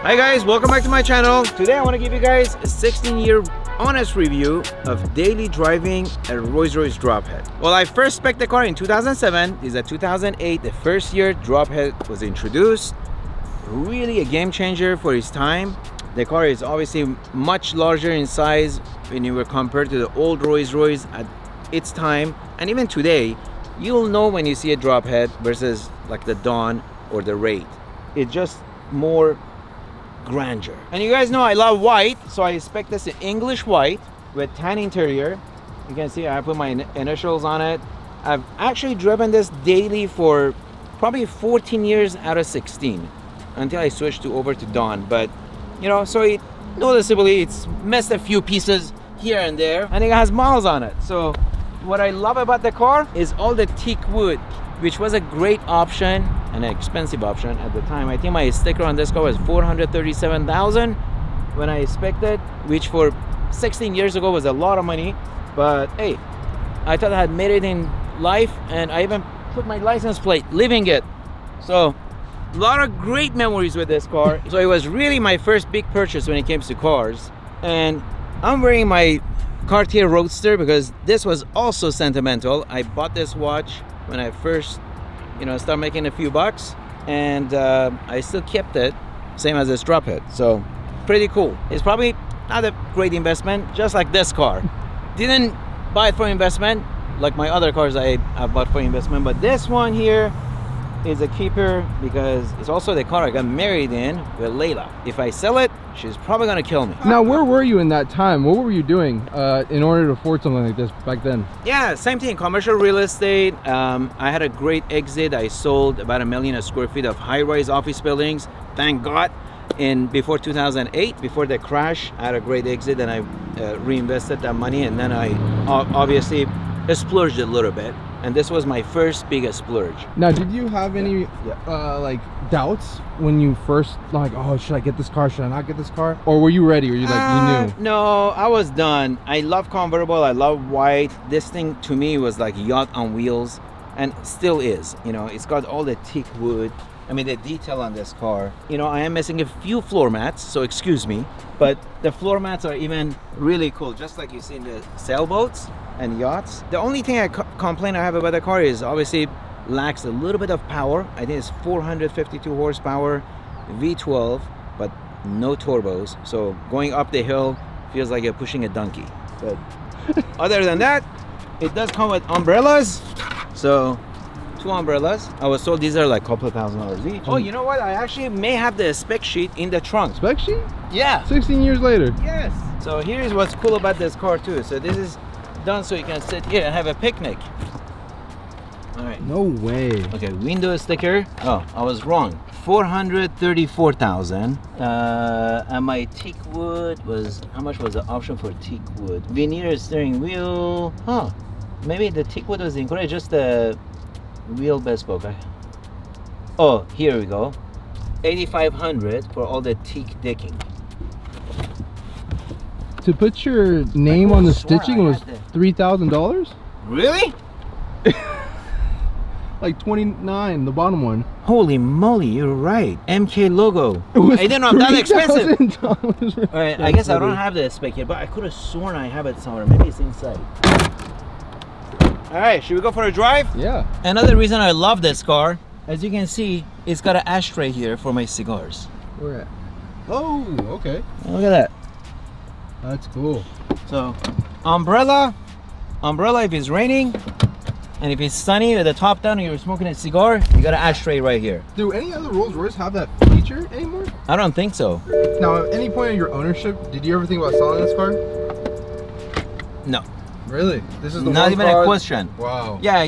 Hi guys, welcome back to my channel. Today I want to give you guys a 16-year honest review of daily driving a Royce Drophead. Well, I first spec'd the car in 2007. This is a 2008, the first year Drophead was introduced. Really a game changer for its time. The car is obviously much larger in size when you were compared to the old Royce at its time, and even today you'll know when you see a Drophead versus like the Dawn or the Raid. It's just more grandeur. And you guys know I love white, so I expect this in English white with tan interior. You can see I put my initials on it. I've actually driven this daily for probably 14 years out of 16 until I switched over to Dawn. But you know, so it noticeably it's missed a few pieces here and there, and it has miles on it. So what I love about the car is all the teak wood, which was a great option and an expensive option at the time. I think my sticker on this car was $437,000 when I spec'd it, which for 16 years ago was a lot of money. But hey, I thought I had made it in life, and I even put my license plate living it. So a lot of great memories with this car. So it was really my first big purchase when it came to cars. And I'm wearing my Cartier Roadster because this was also sentimental. I bought this watch when I first, started making a few bucks, and I still kept it, same as this Drophead. So pretty cool. It's probably not a great investment, just like this car. Didn't buy it for investment like my other cars I've bought for investment, but this one here is a keeper because it's also the car I got married in with Layla. If I sell it, she's probably gonna kill me. Now, where were you in that time? What were you doing in order to afford something like this back then? Yeah, same thing, commercial real estate. I had a great exit. I sold about 1 million square feet of high-rise office buildings, thank God. Before 2008, before the crash, I had a great exit, and I reinvested that money, and then I obviously splurged a little bit. And this was my first biggest splurge. Now, did you have any like doubts when you first oh, should I get this car, should I not get this car? Or were you ready? Or you you knew? No, I was done. I love convertible, I love white. This thing to me was like yacht on wheels, and still is. It's got all the teak wood. I mean, the detail on this car. I am missing a few floor mats, so excuse me, but the floor mats are even really cool, just like you see in the sailboats and yachts. The only thing I complain I have about the car is obviously lacks a little bit of power. I think it's 452 horsepower, V12, but no turbos. So going up the hill feels like you're pushing a donkey. But other than that, it does come with umbrellas. So 2 umbrellas. I was told these are like a couple of $1,000s each. Oh, you know what? I actually may have the spec sheet in the trunk. Spec sheet? Yeah. 16 years later. Yes. So here's what's cool about this car too. So this is done so you can sit here and have a picnic. All right. No way. Okay, window sticker. Oh, I was wrong. 434,000. And my teak wood was, how much was the option for teak wood? Veneer steering wheel. Huh. Maybe the teak wood was included, just the wheel Bespoke. Oh, here we go. 8,500 for all the teak decking. To put your name on the stitching was $3,000? Really? Like 29, the bottom one. Holy moly, you're right. MK logo. I didn't know I'm that expensive. All right, I guess I don't have the spec yet, but I could have sworn I have it somewhere. Maybe it's inside. All right, should we go for a drive? Yeah. Another reason I love this car, as you can see, it's got an ashtray here for my cigars. Where at? Oh, okay. Look at that. That's cool. So, umbrella if it's raining, and if it's sunny with the top down and you're smoking a cigar, you got an ashtray right here. Do any other Rolls Royce have that feature anymore? I don't think so. Now, at any point in your ownership, did you ever think about selling this car? No. Really? This is the not even a question. Wow. Yeah,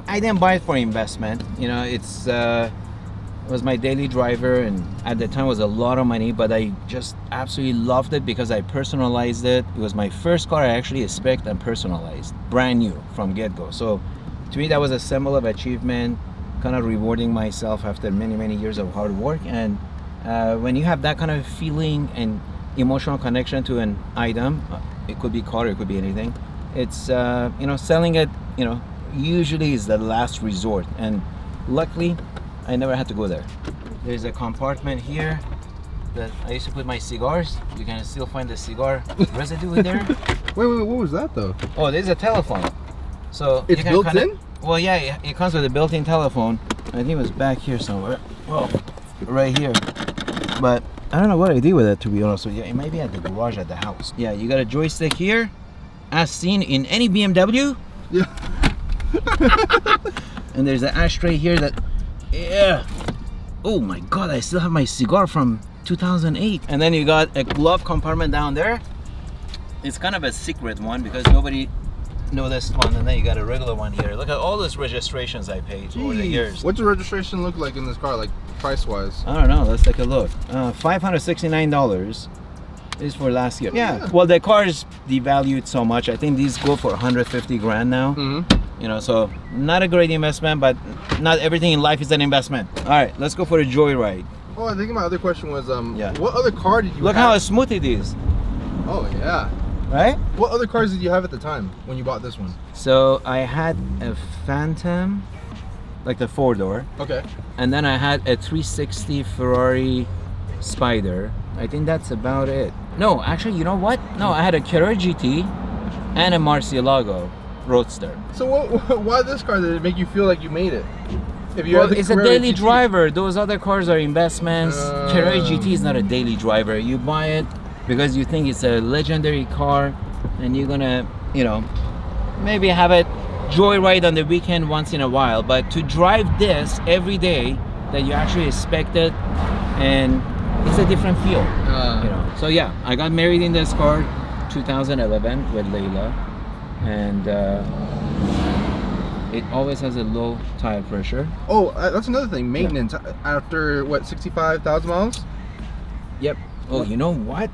I didn't buy it for investment. It's it was my daily driver, and at the time it was a lot of money, but I just absolutely loved it because I personalized it. It was my first car I actually spec'd and personalized, brand new from get-go. So to me that was a symbol of achievement, kind of rewarding myself after many years of hard work. And when you have that kind of feeling and emotional connection to an item, it could be car, it could be anything, it's selling it usually is the last resort, and luckily I never had to go there. There's a compartment here that I used to put my cigars. You can still find the cigar residue in there. Wait, what was that though? Oh, this is a telephone. So it's built in? Well, yeah, it comes with a built-in telephone. I think it was back here somewhere. Well, right here. But I don't know what I did with it, to be honest with you. It might be at the garage at the house. Yeah, you got a joystick here, as seen in any BMW. Yeah. And there's an ashtray here that, yeah. Oh my God, I still have my cigar from 2008. And then you got a glove compartment down there. It's kind of a secret one because nobody know this one. And then you got a regular one here. Look at all those registrations I paid over the years. What's the registration look like in this car, like price-wise? I don't know, let's take a look. $569 is for last year. Yeah, well, the car is devalued so much. I think these go for 150 grand now. You know, so not a great investment, but not everything in life is an investment. All right, let's go for a joyride. Oh, I think my other question was, what other car did you Look have? how smooth it is. Oh, yeah. Right? What other cars did you have at the time when you bought this one? So I had a Phantom, like the 4-door. Okay. And then I had a 360 Ferrari Spider. I think that's about it. No, actually, you know what? No, I had a Carrera GT and a Murcielago Roadster. So why this car? Did it make you feel like you made it? If you Well, it's a daily driver. Those other cars are investments. Carrera GT is not a daily driver. You buy it because you think it's a legendary car and you're gonna, you know, maybe have it joyride on the weekend once in a while. But to drive this every day that you actually expect it, and it's a different feel, you know. So yeah, I got married in this car 2011 with Layla, and it always has a low tire pressure. Oh, that's another thing. Maintenance after what, 65,000 miles? Yep. Oh, you know what?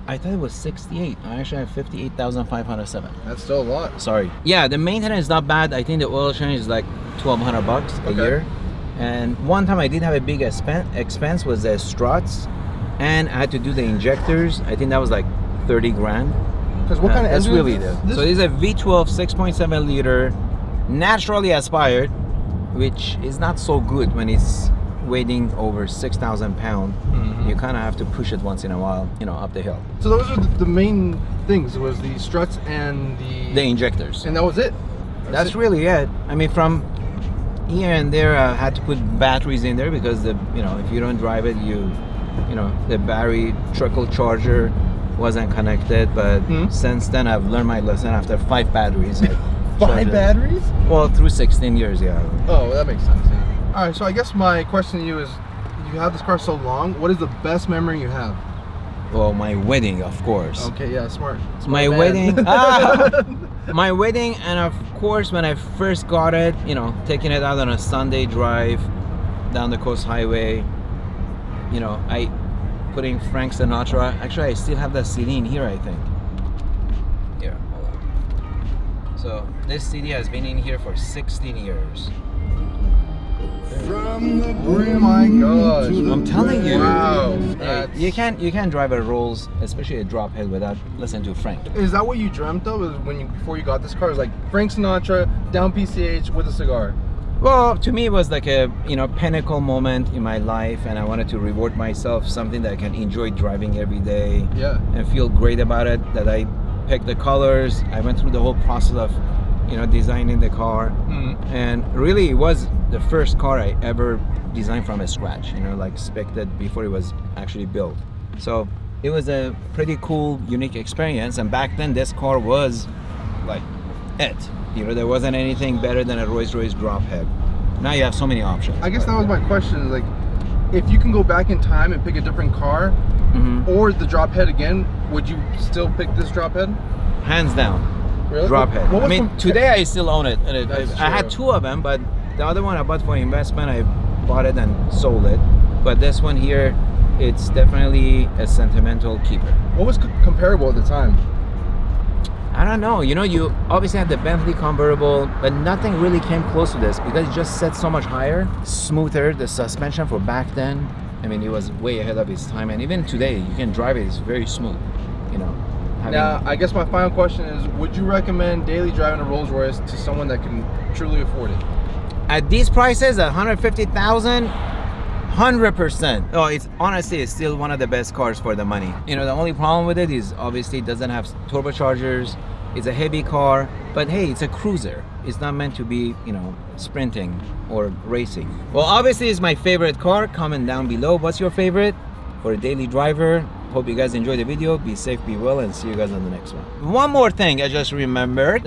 I thought it was 68. I actually have 58,507. That's still a lot. Sorry. Yeah, the maintenance is not bad. I think the oil change is like $1,200 a year. And one time I did have a big expense was the struts, and I had to do the injectors. I think that was like 30 grand. Because what kind of that's engine really is this? So this is a V12 6.7 liter, naturally aspired, which is not so good when it's weighing over 6,000 pounds. You kind of have to push it once in a while, you know, up the hill. So those are the main things. It was the struts and the injectors. And that was it? That's really it. I mean, from here and there, I had to put batteries in there because if you don't drive it, you know, the battery trickle charger wasn't connected. But since then, I've learned my lesson after 5 batteries. 5 batteries? Well, through 16 years, yeah. Oh, well, that makes sense. Yeah. All right, so I guess my question to you is, you have this car so long, what is the best memory you have? Well, my wedding, of course. Okay, yeah, smart my man. Wedding. My wedding, and of course, when I first got it, you know, taking it out on a Sunday drive down the Coast Highway, you know, I putting Frank Sinatra. Actually, I still have that CD in here, I think. Here, hold on. So this CD has been in here for 16 years. Oh my gosh! I'm telling you. Wow. You can't drive a Rolls, especially a Drophead, without listening to Frank. Is that what you dreamt of? Is before you got this car? It was like Frank Sinatra down PCH with a cigar. Well, to me, it was like a pinnacle moment in my life, and I wanted to reward myself something that I can enjoy driving every day. Yeah. And feel great about it. That I picked the colors. I went through the whole process of, designing the car, and really it was the first car I ever designed from scratch. Like spec'd it before it was actually built. So it was a pretty cool, unique experience. And back then, this car was like it. There wasn't anything better than a Royce Drophead. Now you have so many options. I guess that was my question. Like, if you can go back in time and pick a different car, or the Drophead again, would you still pick this Drophead? Hands down. Really? Drophead. Today I still own it. I had 2 of them, but the other one I bought for investment. I bought it and sold it. But this one here, it's definitely a sentimental keeper. What was comparable at the time? I don't know. You obviously had the Bentley convertible, but nothing really came close to this because it just set so much higher, smoother. The suspension for back then, it was way ahead of its time. And even today, you can drive it. It's very smooth. Now, I guess my final question is, would you recommend daily driving a Rolls Royce to someone that can truly afford it? At these prices, at $150,000, 100%. Oh, it's honestly, it's still one of the best cars for the money. You know, the only problem with it is obviously it doesn't have turbochargers. It's a heavy car, but hey, it's a cruiser. It's not meant to be, you know, sprinting or racing. Well, obviously it's my favorite car. Comment down below what's your favorite for a daily driver. Hope you guys enjoyed the video. Be safe, be well, and see you guys on the next one. One more thing I just remembered.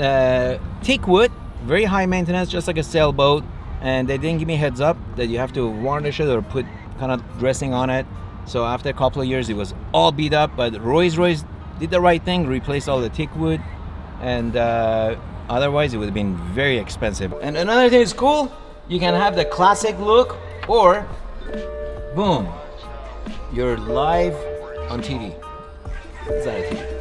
Teak wood, very high maintenance, just like a sailboat. And they didn't give me a heads up that you have to varnish it or put kind of dressing on it. So after a couple of years, it was all beat up. But Royce did the right thing, replaced all the teak wood. And otherwise it would have been very expensive. And another thing is cool, you can have the classic look, or boom, you're live on TV. Is that a TV?